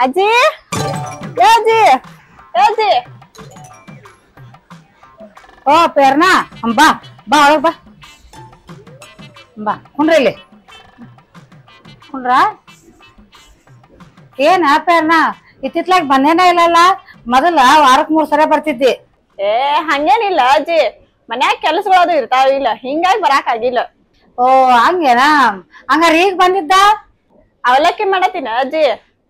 ಅಜ್ಜಿ ಅಜ್ಜಿ ಅಜ್ಜಿ ಓ ಪೇರ್ನಾ ಬಾ ಬಾ ಒಳಗ್ ಬಾ ಬಾ ಕುಂಡ್ರಿ ಇಲ್ಲಿ ಕುಂಡ್ರ ಏನ ಪೇರ್ನಾ ಇತ್ತಿತ್ಲಾಗ ಬಂದೇನ ಇಲ್ಲಲ್ಲ ಮೊದಲ ವಾರಕ್ 3 ಸಲ ಬರ್ತಿದ್ದಿ. ಏ ಹಂಗೇನಿಲ್ಲ ಅಜ್ಜಿ, ಮನ್ಯಾಗ ಕೆಲ್ಸಗಳದು ಇರ್ತಾವ ಇಲ್ಲ ಹಿಂಗಾಗಿ ಬರಾಕ್ ಆಗಿಲ್ಲ. ಓ ಹಂಗೇನಾ? ಹಂಗಾರ ಈಗ ಬಂದಿದ್ದ? ಅವಲಕ್ಕಿ ಮಾಡತೀನ ಅಜ್ಜಿ,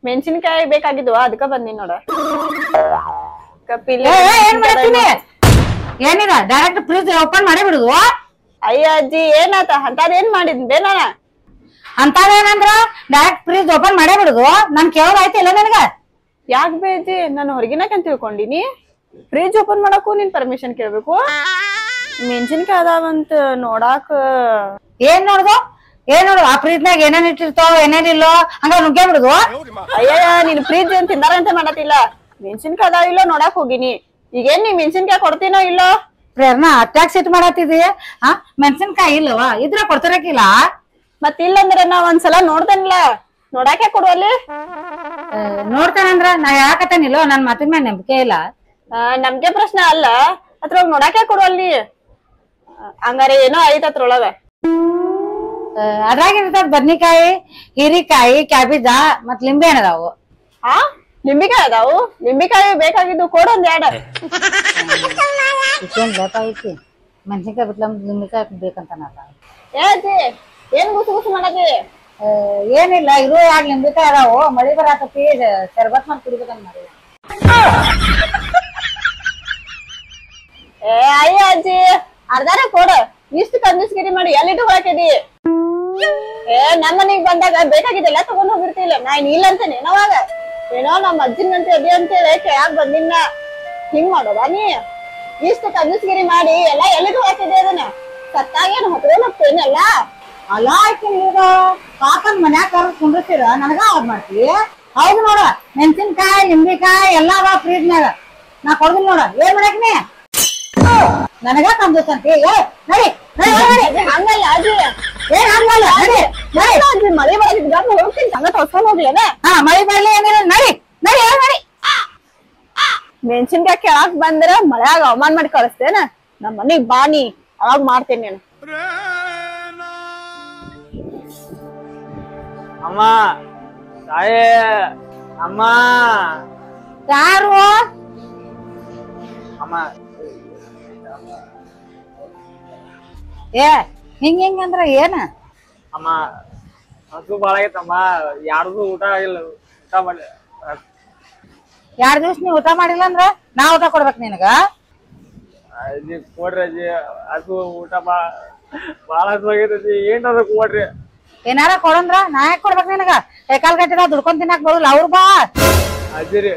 ಮೆಣಸಿನಕಾಯಿ ಬೇಕಾಗಿದ್ವ ಅದಕ್ಕ ಬಂದಿನ್ ನೋಡ. ಏನ್ ಮಾಡತ್ತೀನಿ? ಏನಿದ ಡೈರೆಕ್ಟ್ ಫ್ರಿಜ್ ಓಪನ್ ಮಾಡಿ ಬಿಡುದು? ಅಯ್ಯ ಅಜ್ಜಿ ಏನಾತ ಅಂತದೇನ್ ಮಾಡಿದ್ದೆ ನಾನ? ಅಂತದೇನಂದ್ರ ಡೈರೆಕ್ಟ್ ಫ್ರಿಜ್ ಓಪನ್ ಮಾಡೇ ಬಿಡುದು? ನನ್ ಕೇಳೋದ್ ಆಯ್ತು ಇಲ್ಲ ನನಗ? ಯಾಕ ಬೇಜಿ, ನಾನು ಹೊರಗಿನಕಂತ ತಿಳ್ಕೊಂಡಿನಿ. ಫ್ರಿಜ್ ಓಪನ್ ಮಾಡಕ್ಕೂ ನಿನ್ ಪರ್ಮಿಷನ್ ಕೇಳ್ಬೇಕು? ಮೆಣಸಿನ್ಕಾಯಿ ಅದಾವಂತ ನೋಡಾಕ. ಏನ್ ನೋಡುದು? ಏನ್ ನೋಡು ಆ ಫ್ರಿಜ್ನಾಗ ಏನೇನ್ ಇಟ್ಟಿರ್ತಾವ ಏನೇನಿಲ್ಲೋ ಹಂಗ ನುಗ್ಗೇ ಬಿಡುದು? ಅಯ್ಯ ನೀನ್ ಫ್ರಿಜ್ ಏನ್ ತಿಂದಾರಂತ ಮಾಡತಿಲ್ಲ, ಮೆಣಸಿನ್ಕಾಯಿ ಅದಾವ ಇಲ್ಲೋ ನೋಡಾಕ್ ಹೋಗಿನಿ. ಈಗೇನ್ ನೀ ಮೆಣಸಿನ್ಕಾಯಿ ಕೊಡ್ತೀನೋ ಇಲ್ಲೋ? ಪ್ರೇರಣಾ ಅಟ್ಯಾಕ್ ಸಿಟ್ ಮಾಡತ್ತಿದಿ? ಮೆಣಸಿನ್ಕಾಯಿ ಇಲ್ಲವಾ? ಇದ್ರ ಕೊಡ್ತಿರಕಿಲ್ಲ? ಮತ್ ಇಲ್ಲಂದ್ರ ನಾ ಒಂದ್ಸಲ ನೋಡ್ದನ್ಲ, ನೋಡಾಕೆ ಕೊಡುವಲ್ಲಿ? ನೋಡ್ತಾನಂದ್ರ ನಾ ಯಾಕತ್ತೇನಿಲ್ಲೋ, ನನ್ ಮಾತಿನ ಮೇಲೆ ನಂಬಿಕೆ ಇಲ್ಲ. ನಮ್ಗೆ ಪ್ರಶ್ನೆ ಅಲ್ಲ, ಅದ್ರೊಳಗ ನೋಡಾಕೆ ಕೊಡುವಲ್ಲಿ? ಹಂಗಾರೆ ಏನೋ ಐತ್ ಅದ್ರೊಳಗ. ಅದ್ರಾಗ ಇರ್ತದ ಬದ್ನಿಕಾಯಿ, ಹೀರಿಕಾಯಿ, ಕ್ಯಾಬೇಜ ಮತ್ ಲಿಂಬೆ ಹಣ್ಣ್ ಅದಾವು. ಲಿಂಬಿಕಾಯಿ ಅದಾವು? ಲಿಂಬಿಕಾಯಿ ಬೇಕಾಗಿದ್ದು ಕೊಡೊಂದ್ ಎರಡ. ಏನ್ ಬೇಕಾಗಿತಿ? ಮೆಣಸಿನ್ಕಾಯಿ ಬಿಟ್ಲ ಲಿಂಬಿಕಾಯಿ ಬೇಕಂತ ಏ ಅಜ್ಜಿ ಏನ್ ಗುಸು ಗುಸು ಮಾಡತಿ? ಏನಿಲ್ಲ, ಇದು ಯಾಕೆ ಲಿಂಬಿಕಾಯಿ ಅದಾವು, ಮಳಿ ಬರಾಕತಿ ಶರ್ಬತ್ ಮಾಡಿ ಕುಡಿಬೇಕಂತ ಮಾಡಿ. ಏ ಅಯ್ಯ ಅಜ್ಜಿ ಅರ್ಧಾರ ಕೊಡ, ಇಷ್ಟು ಕಂಜೂಸ್ಗಿರಿ ಮಾಡಿ ಎಲ್ಲಿಟ್ಟು ಹಾಕಿದಿ? ಏ ನಮ್ಮನಿಗ್ ಬಂದಾಗ ಬೇಕಾಗಿದ್ದೆಲ್ಲ ತಗೊಂಡ್ ಹೋಗಿರ್ತಿಲ್ಲ, ನಾ ಇಲ್ಲ ಅಂತೇನೆ ನಾವಾಗ. ಏನೋ ನಮ್ಮ ಅಜ್ಜಿನಂತೆ ಅದಿ ಅಂತೇಳಿ ಕೇಳಾಕ್ ಬಂದಿನ. ಹಿಂಗ್ ಮಾಡೋದ ನೀ? ಇಷ್ಟು ಕಂಜೂಸ್ಗಿರಿ ಮಾಡಿ ಎಲ್ಲ ಎಲ್ಲಿಟ್ಟು ಹಾಕಿದೆ? ಅದನ್ನ ಸತ್ತಾಗೇನು ಹೊತ್ಕೊಂಡ್ ಹೋಗ್ತೇನೆಲ್ಲ? ಅಲ್ಲ ಆಯ್ತು, ಈಗ ಕಾಕನ್ ಮನ್ಯಾಗ ಕರ್ ಕುಂಡಿರ್ತೀರ, ನನಗ ಅವಾಗ್ ಮಾಡ್ತಿ? ಹೌದು ನೋಡ, ಮೆಣಸಿನ್ಕಾಯಿ ಲಿಂಬಿಕಾಯಿ ಎಲ್ಲಾ ಅದಾವ ಫ್ರಿಜ್ನಾಗ, ನಾ ಕೊಡ್ದಿಲ್ಲ ನೋಡ. ಏನ್ ಮಾಡಾಕ್ನಿ? ನನಗ ಕಂಜೂಸಂತಿ? ನಡಿ ಹಂಗಲ್ಲ ಅಜ್ಜಿ, ಏನ್ ಹಂಗಲ್ಲ, ನಡಿ ನಡಿ. ಅಜ್ಜಿ ಮಳೆ ಬರೋದಿದ್ದ ಹೋಗ್ತೀನಿ, ಸಂಗ ತೊಳ್ಸ್ಕೊಂಡ್ ಹೋಗ್ಲೇನ? ಮಳಿ ಬರ್ಲಿ ಏನಿಲ್ಲ, ನಡಿ ನಡಿ ನಡಿ. ಮೆಣಸಿನ್ಕಾಯಿ ಕೇಳಾಕ್ ಬಂದ್ರ ಮಳ್ಯಾಗ ಅವಮಾನ ಮಾಡಿ ಕಳಿಸ್ತೇನ? ನಮ್ಮ ಮನಿಗ್ ಬಾನಿ, ಅವಾಗ ಮಾಡ್ತೇನೆ ನೀನು. ಅಮ್ಮ ತಾಯೇ, ಅಮ್ಮ. ಯಾರು? ಅಮ್ಮ ಏ ಹಿಂಗ ಹಿಂಗಂದ್ರ ಏನ? ಅಮ್ಮ ಹಸು ಬಾಳ ಆಗೈತಮ್ಮ, ಯಾರ್ದು ಊಟ ಆಗಿಲ್ಲ, ಊಟ ಮಾಡಿ 2 ದಿವ್ಸ ನೀ ಊಟ ಮಾಡಿಲ್ಲ ಅಂದ್ರ ನಾ ಊಟ ಕೊಡ್ಬೇಕ್ ನಿನಗ? ಅಜ್ಜಿ ಕೊಡ್ರಿ ಅಜ್ಜಿ, ಹಸು ಊಟ ಬಾಳ ಹಸು ಆಗೈತಿ, ಏನಾದ್ರು ಕೊಡ್ರಿ. ಏನಾರ ಕೊಡಂದ್ರ ನಾ ಯಾಕೆ ಕೊಡ್ಬೇಕ್ ನಿನಗ? ಕೈಕಾಲ್ ಗಟ್ಟಿದ ದುಡ್ಕೊಂಡ್ ತಿನ್ನಾಕ್ ಬರುಲ್ಲ ಅವ್ರು ಬಾ. ಅಜ್ಜಿರಿ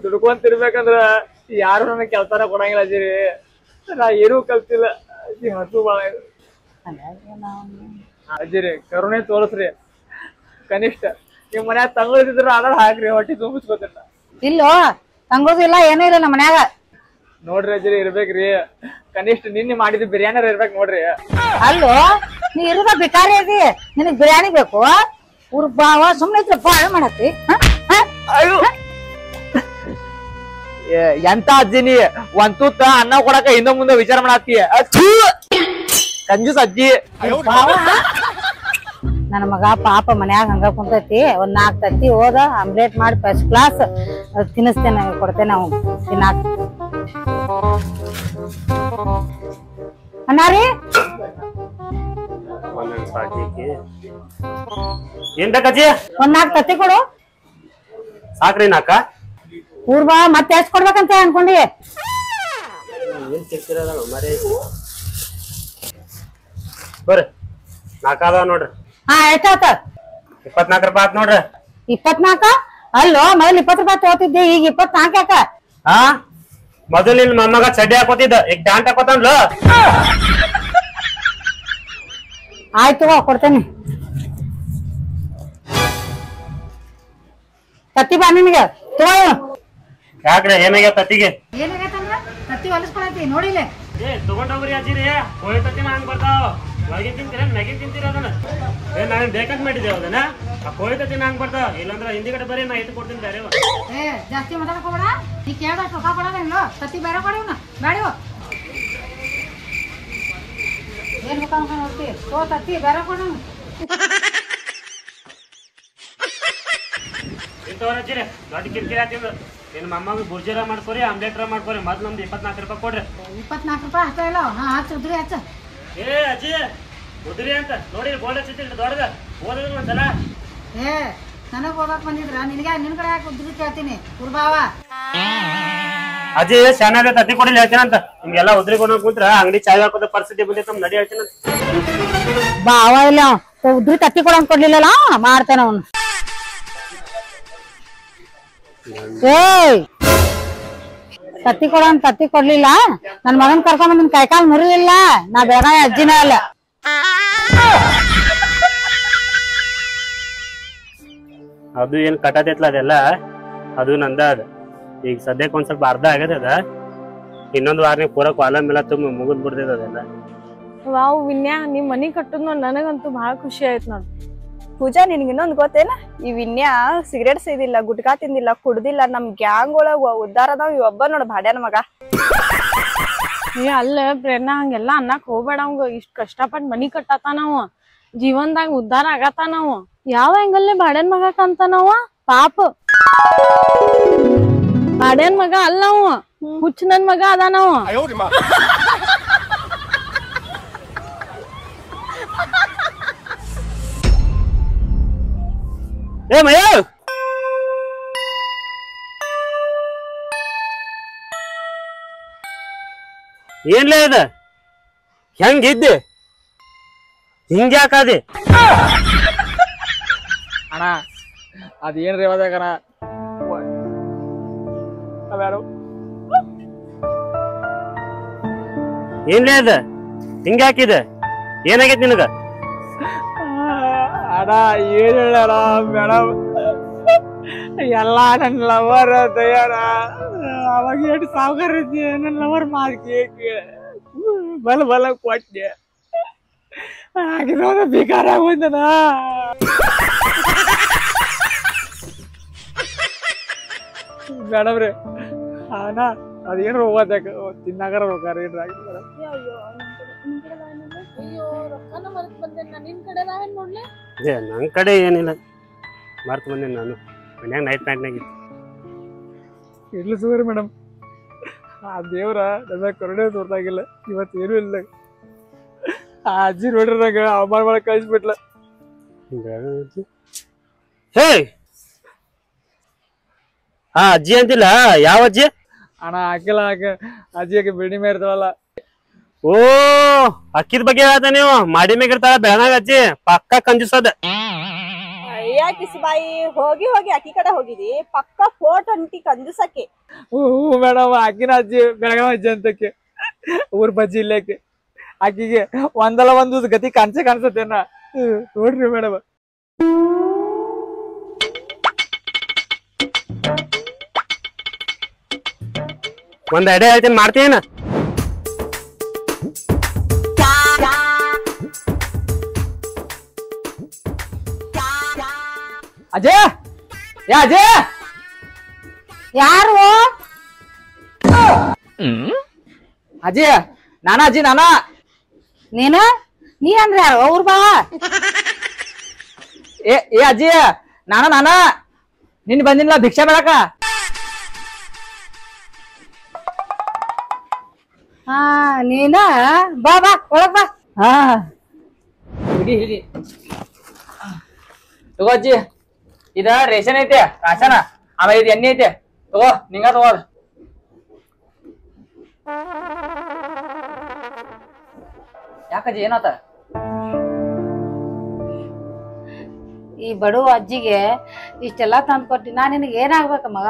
ದುಡ್ಕೊಂಡ್ ತಿರ್ಬೇಕಂದ್ರ ಯಾರು ನನಗ್ ಕೆಲ್ಸಾನ ಕೊಡಂಗಿಲ್ಲ ಅಜ್ಜಿರಿ, ನಾ ಏನೂ ಕಲ್ತಿಲ್ಲ ಅಜ್ಜಿ, ಹಸು ಬಾಳ ಅಜ್ಜಿರಿ, ಕರುಣೆ ತೋರಿಸ್ರಿ. ಕನಿಷ್ಠ ನಿಮ್ ಮನ್ಯಾಗ ತಂಗಳಿದ್ರ ಅದ್ರ ಹಾಕ್ರಿ, ಹೊಟ್ಟಿ ತುಂಬಿಸ್ಕೊತಿಲ್ಲ. ಇಲ್ಲೋ ತಂಗೋದಿಲ್ಲ, ಏನೂ ಇಲ್ಲ ನಮ್ಮ ಮನ್ಯಾಗ. ನೋಡ್ರಿ ಅಜ್ಜಿರಿ ಇರ್ಬೇಕ್ರಿ, ಕನಿಷ್ಠ ನಿನ್ನೆ ಮಾಡಿದ ಬಿರಿಯಾನಿ ಇರ್ಬೇಕ್ ನೋಡ್ರಿ. ಅಲ್ಲೋ ನೀ ಇರುದ ಬಿಕಾರಿ ಅದಿ, ನಿನಗ್ ಬಿರಿಯಾನಿ ಬೇಕು? ಊರ್ ಬಾವ ಸುಮ್ನೆ ಇದ್ರೆ ಬಾಳ ಮಾಡತ್ತಿ. ಎಂತ ಅಜ್ಜಿನಿ, ಒಂದ್ ತುತ್ತ ಅನ್ನ ಕೊಡಕ ಹಿಂದ ಮುಂದೆ ವಿಚಾರ ಮಾಡತ್ತಿ, ಕಂಜೂಸ್ ಅಜ್ಜಿ. ನನ್ನ ಮಗ ಪಾಪ ಮನ್ಯಾಗ ಹಂಗ ಕುಂತೈತಿ, ಒಂದ್ 4 ತತ್ತಿ ಹೋದ ಆಮ್ಲೆಟ್ ಮಾಡಿ ಫಸ್ಟ್ ಕ್ಲಾಸ್ ತಿನ್ನಿಸ್ತೇನೆ, ಕೊಡ್ತೇನೆ ನಾವು ತಿನ್ನಾಕ. ಅಣ್ಣಾರಿ ಏನ್ ಬೇಕಜ್ಜಿ? ಒಂದ್ 4 ತತ್ತಿ ಕೊಡು. ಸಾಕ್ರಿ ನಾಕ? ಊರ್ ಬಾ ಮತ್ತೆ ಎಷ್ಟ್ ಕೊಡ್ಬೇಕಂತ ಅನ್ಕೊಂಡಿ? ಬರ್ರಿ, 4 ಅದಾವ ನೋಡ್ರಿ. ಎಷ್ಟಾತ? 24 ರೂಪಾಯಿ ಆತ್ ನೋಡ್ರಿ. 24? ಅಲ್ಲೋ ಮೊದಲ್ 20 ರೂಪಾಯಿ ತಗೋತಿದ್ದೆ, ಈಗ 24 ಯಾಕ? ಮೊದಲ್ ನಿನ್ ಮೊಮ್ಮಗ ಚಡ್ಡಿ ಹಾಕೋತಿದ್ದ, ಈಗ ಪ್ಯಾಂಟ್ ಹಾಕೋತಾನ್ಲ. ಆಯ್ತು ಕೊಡ್ತೇನೆ. ತತ್ತಿ ಬಾ ನಿನಗ ತಗೋ. ಯಾಕ್ರೆ ಏನಾಗ್ಯಾವ ತತ್ತಿಗೆ? ಏನಾಗೈತಂದ್ರ ತತ್ತಿ ಹೊಲಸ್ಕೊಳತಿ ನೋಡಿಲ್ಲ. ತಗೊಂಡೋಗ್ರಿ ಅಜ್ಜಿರಿ, ಕೋಳಿ ತತ್ತಿ ಹಂಗ್ ಬರ್ತಾವ. ಒಳಗೆ ತಿಂತೀರ ಮ್ಯಾಗಿ ತಿಂತೀರ ಅದನ್ನ ನಾನು ಬೇಕಾಗಿ ಮಾಡಿದ್ದೆ ಅದನ್ನ ಆ ಕೋಳಿ ತತ್ತಿ ನಂಗೆ ಬರ್ತಾವ ಇಲ್ಲಾಂದ್ರೆ ಹಿಂದಿಗಡೆ ಬರೀ ನಾ ಇಟ್ಟು ಕೊಡ್ತೀನಿ ಬೇರೆ ಜಾಸ್ತಿ ಮಾತಾಡಕ್ ಹೋಗ್ಬೇಡ ನೀ ಕೇಳ್ದಷ್ಟು ರೊಕ್ಕ ಕೊಡೋದ ಇಲ್ಲ ತತ್ತಿ ಬೇರೆ ಕೊಡಿವ್ನ ಬೇಡಿವು ಏನ್ ಬೇಕಂತ ನೋಡ್ತಿ ತತ್ತಿ ಬೇರೆ ಕೊಡು ಇಂಥವ್ರಜ್ಜಿರಿ ದೊಡ್ಡ ಕಿರಿಕಿರಿ ಆತಿಂದು ನಿನ್ನ ಮಮ್ಮಗೆ ಬುರ್ಜರ ಮಾಡ್ಕೊರಿ ಆಮ್ಲೆಟ್ರ ಮಾಡ್ಕೊರಿ ಮೊದ್ಲು ನಮ್ದು 24 ರೂಪಾಯಿ ಕೊಡ್ರಿ 24 ರೂಪಾಯಿ ಹಚ್ಚ ಇಲ್ಲ ಹಚ್ಚ ಉದ್ರಿ ಹಚ್ಚ ಏ ಅಜ್ಜಿ ಉದ್ರಿ ಅಂತ ನೋಡಿ ಗೋಲ್ಡ್ ಹಚ್ಚಿದ್ರಿ ದೊಡ್ಡದ ಓದಿದ್ರು ಒಂದ್ಸಲ ನನಗ್ ಹೋಗಕ್ ಬಂದಿದ್ರ ನಿನಗೆ ನಿನ್ ಕಡೆ ಯಾಕೆ ಉದ್ರಿ ಕೇಳ್ತೀನಿ ಕುರ್ಬಾವ ಅಜ್ಜಿ ಶಾನಾಗ ತತ್ತಿ ಕೊಡಿಲ್ಲ ಹೇಳ್ತೀನಂತ ನಿಮ್ಗೆಲ್ಲ ಉದ್ರಿ ಕೊಡೋಕ್ ಕುಂತ್ರ ಅಂಗಡಿ ಚಾಯ್ ಹಾಕೋದ ಪರಿಸ್ಥಿತಿ ಬಂದಿತ್ತು ನಮ್ ನಡಿ ಹೇಳ್ತೀನಂತ ಬಾವ ಇಲ್ಲ ಉದ್ರಿ ತತ್ತಿ ಕೊಡಂಗ್ ಕೊಡ್ಲಿಲ್ಲಲ್ಲ ಮಾಡ್ತಾನ ಅವನು ಏಯ್ ತತ್ತಿ ತತ್ತಿ ಕೊಡ್ಲಿಲ್ಲ ನನ್ ಮಗನ್ ಕರ್ಕೊಂಡ್ ನಿನ್ ಕೈಕಾಲ್ ಮುರಿಲಿಲ್ಲ ನಾ ಬೇಗ ಅಜ್ಜಿನ ಅಲ್ಲ ಅದು ಏನ್ ಕಟ್ಟತೈತ್ಲ ಅದೆಲ್ಲ ಅದು ನಂದ ಅದ ಈಗ ಸದ್ಯಕ್ಕೆ ಒಂದ್ ಸ್ವಲ್ಪ ಅರ್ಧ ಆಗದ ಅದ ಇನ್ನೊಂದು ವಾರನೇ ಪೂರ ಕಾಲಮ್ ಎಲ್ಲ ತುಂಬ ಮುಗಿದ್ ಬಿಡ್ತೈದ ಅದೆಲ್ಲ ವಾವ್ ವಿನ್ಯಾ ನಿಮ್ ಮನಿ ಕಟ್ಟದ್ ನೋಡ್ ನನಗಂತೂ ಬಹಳ ಖುಷಿ ಆಯ್ತು ನೋಡ್. ಪೂಜಾ ನಿನ್ಗೆ ಇನ್ನೊಂದ್ ಗೊತ್ತೇನ ಈ ವಿನ್ಯಾ ಸಿಗರೇಟ್ ಸೇದಿಲ್ಲ ಗುಟ್ಕಾ ತಿಂದಿಲ್ಲ ಕುಡ್ದಿಲ್ಲ ನಮ್ ಗ್ಯಾಂಗ್ ಒಳಗ ಉದ್ದಾರ ಅದಾವ ಒಬ್ಬ ನೋಡ್ ಭಾಡ್ಯಾನ ಮಗ. ಏ ಅಲ್ಲ ಪ್ರೇರಣಾ ಹಂಗೆಲ್ಲಾ ಅನ್ನಕ್ ಹೋಗ್ಬೇಡ ಅವಂಗ ಇಷ್ಟ ಕಷ್ಟಪಟ್ಟು ಮನಿ ಕಟ್ಟತಾನವ ಜೀವನದಾಗ ಉದ್ದಾರ ಆಗತಾನವ ಯಾವ ಹೆಂಗಲ್ಲೇ ಭಾಡ್ಯಾನ್ ಮಗ ಕಂತಾನವ ಪಾಪ ಭಾಡ್ಯಾನ್ ಮಗ ಅಲ್ಲ ಅವ ಹುಚ್ಚ ನನ್ ಮಗ ಅದಾನವ. ಏ ಮಯ ಏನ್ಲೇ ಅದ ಹೆಂಗಿದ್ದೆ ಹಿಂಗ್ಯಾಕಾದೆ ಅಣ್ಣ ಅದೇನ್ರಿ ಯಾವ್ದಾಗಣ ಅವ್ಯಾರು ಏನ್ಲೇ ಅದ ಹಿಂಗ್ಯಾಕಿದೆ ಏನಾಗೈತಿ ನಿನಗ ಅಣ್ಣ ಏನ್ ಹೇಳ ಮೇಡಮ್ ಎಲ್ಲಾ ನನ್ ಲವರ್ ದಯಾಣ ಅವಾಗ ಎಷ್ಟು ಸಾವುಕಾರ ಇದ್ದಿ ನನ್ ಲವರ್ ಮಾತು ಕೇಳಿ ಬಲ ಬಲ ಕೊಟ್ಟೆ ಆಗಿರೋದ ಬೇಕಾರ ಆಗೋಯ್ತನ ಮೇಡಮ್ ರೀ ಅಣ್ಣ ಅದೇನು ಹೋಗೋದಕ್ಕೆ ತಿನ್ನಾಗಾರ ಹೋಗಾರ ಏನ್ರ ಆಗಿಲ್ಲ ನನ್ ಕಡೆ ಏನಿಲ್ಲ ಮರ್ತ್ ಬಂದೇನಿ ನಾನು ಮನ್ಯಾಗ ನೈಟ್ ಪ್ಯಾಂಟ್ನಾಗ ಇರ್ಲಿ ಸುಗರಿ ಮೇಡಮ್ ಆ ದೇವ್ರ ನನ್ನ ಕರುಣೆ ತೋರ್ತಾಗಿಲ್ಲ ಇವತ್ತು ಏನೂ ಇಲ್ಲ ಆ ಅಜ್ಜಿ ನೋಡ್ರಿ ನಂಗೆ ಅವಮಾನ ಮಾಡಕ್ ಕಳಿಸ್ಬಿಟ್ಲ. ಹೇ ಹಾ ಅಜ್ಜಿ ಅಂತಿಲ್ಲ ಯಾವ ಅಜ್ಜಿ ಅಣ್ಣ ಹಾಕಿಲ್ಲ ಅಜ್ಜಿಗೆ ಬಿಲ್ಡಿಂಗ್ ಮೇಲೆ ಇರ್ತಾವಲ್ಲ ಓ ಅಕ್ಕಿದ ಬಗ್ಗೆ ಹೇಳ್ತ ನೀವು ಮಾಡಿ ಮೇಗಿರ್ತಾಳ ಬೆಳನಾಗ ಅಜ್ಜಿ ಪಕ್ಕ ಕಂಜುಸದ ಅಯ್ಯ ಕಿಸ್ಬಾಯಿ ಹೋಗಿ ಹೋಗಿ ಅಕ್ಕಿ ಕಡೆ ಹೋಗಿದಿ ಪಕ್ಕ ಫೋಟೋ ಅಂಟಿ ಕಂದಿಸಕ್ಕೆ. ಹ್ಞೂ ಮೇಡಮ್ ಆಕಿನ ಅಜ್ಜಿ ಬೆಳಗಾವ ಅಜ್ಜಿ ಅಂತಕ್ಕೆ ಊರ್ ಬಜ್ಜಿ ಇಲ್ಲಕ್ಕೆ ಆಕಿಗೆ ಒಂದಲ್ಲ ಒಂದು ಗತಿ ಕಾಣಿಸತ್ತೇನ ನೋಡ್ರಿ ಮೇಡಮ್. ಒಂದ್ ಐಡಿಯಾ ಹೇಳ್ತೀನಿ ಮಾಡ್ತೀನ ಅಜಯ್ ಯಾ ಅಜಯ್ ಯಾರು ಅಜಯ್ ನಾನಾ ಅಜ್ಜಿ ನಾನಾ ನೀನ ನೀ ಅಂದ್ರೆ ಯಾರು ಅವ್ರ ಬಾ ಏ ಅಜ್ಜಿ ನಾನಾ ನಿನ್ ಬಂದಿಲ್ಲ ಭಿಕ್ಷಾ ಬೇಡಕ. ಹಾ ನೀನ ಬಾ ಬಾ ಒಳಗ್ ಬಾ. ಹಾ ಹಿಡಿ ತಗೋ ಅಜ್ಜಿ ಇದ ರೇಷನ್ ಐತೆ ರಾಶನ ಆಮೇಲೆ ಇದು ಎಣ್ಣೆ ಐತೆ ತಗೋ ನಿಂಗ ತಗೋ ಯಾಕಜ್ಜಿ ಏನಾತ ಈ ಬಡವ ಅಜ್ಜಿಗೆ ಇಷ್ಟೆಲ್ಲಾ ತಂದು ಕೊಟ್ಟಿ ನಾ ನಿನಗೆ ಏನಾಗ್ಬೇಕ ಮಗ?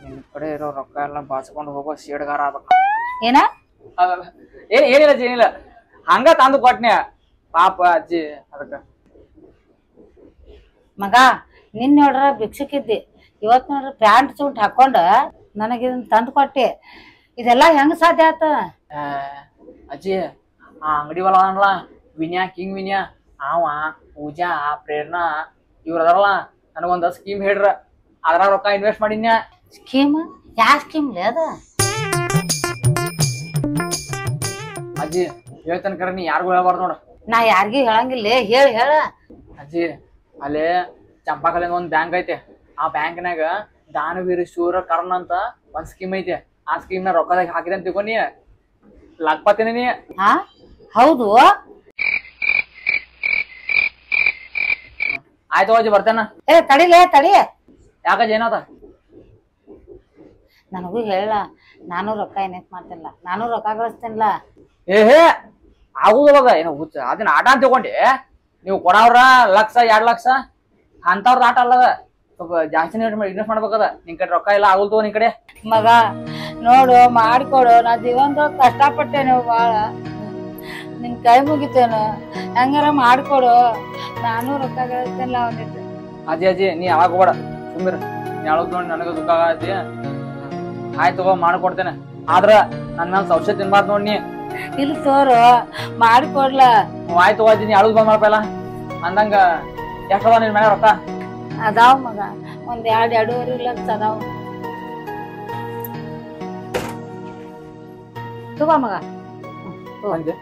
ನಿನ್ ಕಡೆ ಇರೋ ರೊಕ್ಕ ಎಲ್ಲ ಬಾಚ್ಕೊಂಡು ಹೋಗೋ ಸೇಡ್ಗಾರ ಆಗ್ಬೇಕ. ಏನ ಏನಿಲ್ಲ ಅಜ್ಜಿ ಏನಿಲ್ಲ ಹಂಗ ತಂದು ಕೊಟ್ನೆ ಪಾಪ ಅಜ್ಜಿ ಅದಕ್ಕ. ಮಗ ನಿನ್ ನೋಡ್ರ ಭಿಕ್ಷಕಿದ್ದಿ ಇವತ್ ನೋಡ್ರ ಪ್ಯಾಂಟ್ ಸೂಟ್ ಹಾಕೊಂಡ ನನಗೆ ಇದನ್ನ ತಂದು ಕೊಟ್ಟಿ ಇದೆಲ್ಲ ಹೆಂಗ್ ಸಾಧ್ಯ ಆತ? ಅಜ್ಜಿ ಆ ಅಂಗಡಿ ಒಳಗ ಅನ್ಲ ವಿನ್ಯಾ ಕಿಂಗ್ ವಿನ್ಯಾ ಅವ ಪೂಜಾ ಪ್ರೇರಣಾ ಇವ್ರ ಅದಾರಲ್ಲ ನನಗೊಂದ್ ಸ್ಕೀಮ್ ಹೇಳ್ರ ಅದ್ರಾಗ ರೊಕ್ಕ ಇನ್ವೆಸ್ಟ್ ಮಾಡಿನ್ಯಾ. ಸ್ಕೀಮ್ ಯಾ ಸ್ಕೀಮ್ ಲೇ ಅದ? ಅಜ್ಜಿ ಹೇಳ್ತಾನ ಕರೆ ನೀ ಯಾರಿಗೂ ಹೇಳ್ಬಾರ್ದು ನೋಡ. ನಾ ಯಾರಿಗೂ ಹೇಳಂಗಿಲ್ಲ, ಹೇಳ. ಅಜ್ಜಿ ಅಲ್ಲೇ ಚಂಪಾಕಲ್ಲಿಂದ ಒಂದ್ ಬ್ಯಾಂಕ್ ಐತೆ. ಆ ಬ್ಯಾಂಕ್ನಾಗ ದಾನವೀರ ಶೂರ ಕರ್ಣ ಅಂತ ಒಂದ್ ಸ್ಕೀಮ್ ಐತೆ. ಆ ಸ್ಕೀಮ್ ನ ರೊಕ್ಕದಾಗ ಹಾಕಿದೆ ಅಂತ ತಿಳ್ಕೊಂಡಿ ಲಕ್ಪತಿನ ನೀ. ಹಾ ಹೌದು. ಆಯ್ತು ಅಜ್ಜಿ ಬರ್ತೇನ. ತಡಿ ಯಾಕಜ್ಜಿ ಏನಾತ? ನನಗೂ ಹೇಳ, ನಾನು ರೊಕ್ಕ ಏನೈತ್ ಮಾಡ್ತಿಲ್ಲ, ನಾನು ರೊಕ್ಕ ಗಳಿಸ್ತೇನಿಲ್ಲ. ಏಹೇ ಆಗುದವಾಗ ಏನು ಹುಚ್ಚ ಅದನ್ನ ಆಟ ಅಂತ ತಿಳ್ಕೊಂಡಿ. ನೀವು ಕೊಡವ್ರ 1,00,000 2 ಲಕ್ಷ ಅಂತವ್ರದ್ದು ಆಟ ಅಲ್ಲದ. ಸ್ವಲ್ಪ ಜಾಸ್ತಿ ಇನ್ವೆಸ್ಟ್ ಮಾಡ್ಬೇಕದ. ನಿನ್ ಕಡೆ ರೊಕ್ಕ ಎಲ್ಲ ಆಗುಲ್ತವ ನಿನ್ ಕಡೆ. ಮಗ ನೋಡು ಮಾಡ್ಕೊಡು, ನಾ ಜೀವನದಾಗ ಕಷ್ಟಪಟ್ಟೇನು ಬಾಳ, ನಿನ್ ಕೈ ಮುಗಿತೇನು, ಹೆಂಗಾರ ಮಾಡ್ಕೊಡು, ನಾನು ರೊಕ್ಕ ಗಳಿಸ್ತೇನಿಲ್ಲ ಅವನಿಟ್ಟು. ಅಜ್ಜಿ ನೀ ಯಾವಾಗ ಹೋಗ್ಬೇಡ, ಸುಮ್ಮಿರ. ನೀ ಹೇಳೋದ್ ನೋಡಿ ನನಗ ದುಃಖ ಆಗತಿ. ಆಯ್ತು ತಗೋ ಮಾಡ್ಕೊಡ್ತೇನೆ, ಆದ್ರ ನನ್ ಮೇಲೆ ಔಷಧ ತಿನ್ಬಾರ್ದು ನೋಡಿ ನೀ. ಇಲ್ಲಿ ತೋರು ಮಾಡ್ಕೊಡ್ಲ. ಆಯ್ತು ಅಜ್ಜಿ ನೀ ಹೇಳೋದ್ ಬಂದ್ ಮಾಡ್ಪಲ್ಲ. ಅಂದಂಗ ಎಷ್ಟದ ನಿನ್ ಮೇಲೆ ರೊಕ್ಕ? ಅದಾವ್ ಮಗ, ಒಂದ್ 2-2.5 ಲಕ್ಷ ಅದಾವ್. ತಗೋ ಮಗ. ಅಂದೆ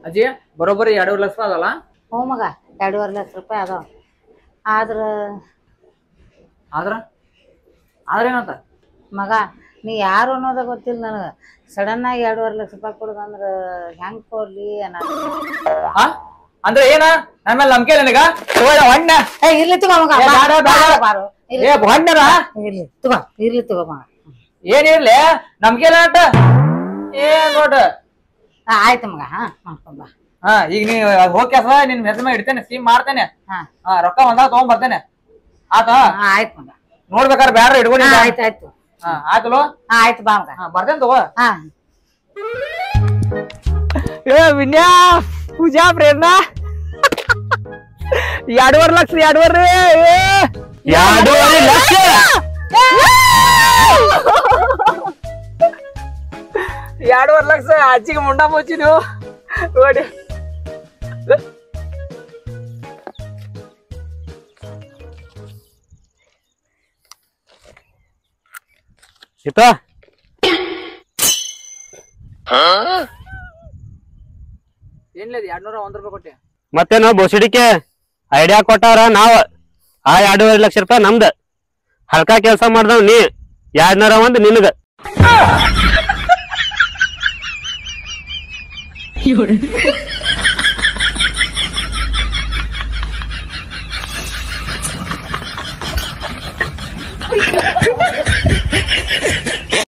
ಅಜ್ಜಿ ಬರೋಬ್ಬರಿ 2 ಲಕ್ಷ ಅದಲ್ಲ? ಹ್ಞೂ ಮಗ, 2.5 ಲಕ್ಷ ರೂಪಾಯಿ ಅದಾವ. ಆದ್ರ ಏನಂತ ಮಗ, ನೀ ಯಾರು ಅನ್ನೋದ ಗೊತ್ತಿಲ್ಲ ನನಗ. ಸಡನ್ ಆಗಿ 2.5 ಲಕ್ಷ ರೂಪಾಯಿ ಕೊಡುದಂದ್ರ ಹೆಂಗ್ ಕೊಡ್ಲಿ ಅಂದ್ರೆ ಏನ ನನ್ನ ಮೇಲೆ ನಂಬಿಕೆ ನಿನಗ? ಇರ್ಲಿ ತಗೋ ಮಗ, ಇರ್ಲಿ ತಗೋ ಮಗ. ಏನಿರ್ಲಿ ನಂಬಿಕೆ ಇಲ್ಲ ಏನ್ ನೋಡ. ಆಯ್ತು ಮಗ, ಮಾಡ್ಕೊಂಡ್ ಬಾ. ಈಗ ನೀ ಹೋಗಿ ನಿನ್ ಹೆಸರು ಮೇಲೆ ಇಡ್ತೇನೆ, ಸ್ಕೀಮ್ ಮಾಡ್ತೇನೆ. ರೊಕ್ಕ ಒಂದಾಗ ತಗೊಂಡ್ ಬರ್ತೇನೆ ಆತ? ಆಯ್ತು ಮಗ, ನೋಡ್ಬೇಕಾದ್ರೆ ಬ್ಯಾಡ್ರ ಇಟ್ಕೊಂಡು. ಆಯ್ತಾಯ್ತು. ಆಯ್ತಲ್ವ? ಆಯ್ತು ಬಾ ಮಗ, ಬರ್ತೇನೆ ತಗೋ. ಏ ವಿನ್ಯಾ ಪೂಜಾ ಪ್ರೇರಣಾ 2.5 ಲಕ್ಷ 2.5 ಲಕ್ಷ ಅಜ್ಜಿಗೆ ಮುಂಡ ಮುಚ್ಚಿ ನೀವು ನೋಡಿ. ಏನ್ಲ 201 ರೂಪಾಯಿ ಕೊಟ್ಟೆ. ಮತ್ತೇನು ಬೋಸಿಡಿಕೆ ಐಡಿಯಾ ಕೊಟ್ಟಾರ ನಾವ್. ಆ 2.5 ಲಕ್ಷ ರೂಪಾಯಿ ನಮ್ದ. ಹಲ್ಕಾ ಕೆಲ್ಸ ಮಾಡ್ದವ್ ನೀ 201 ನಿನಗ.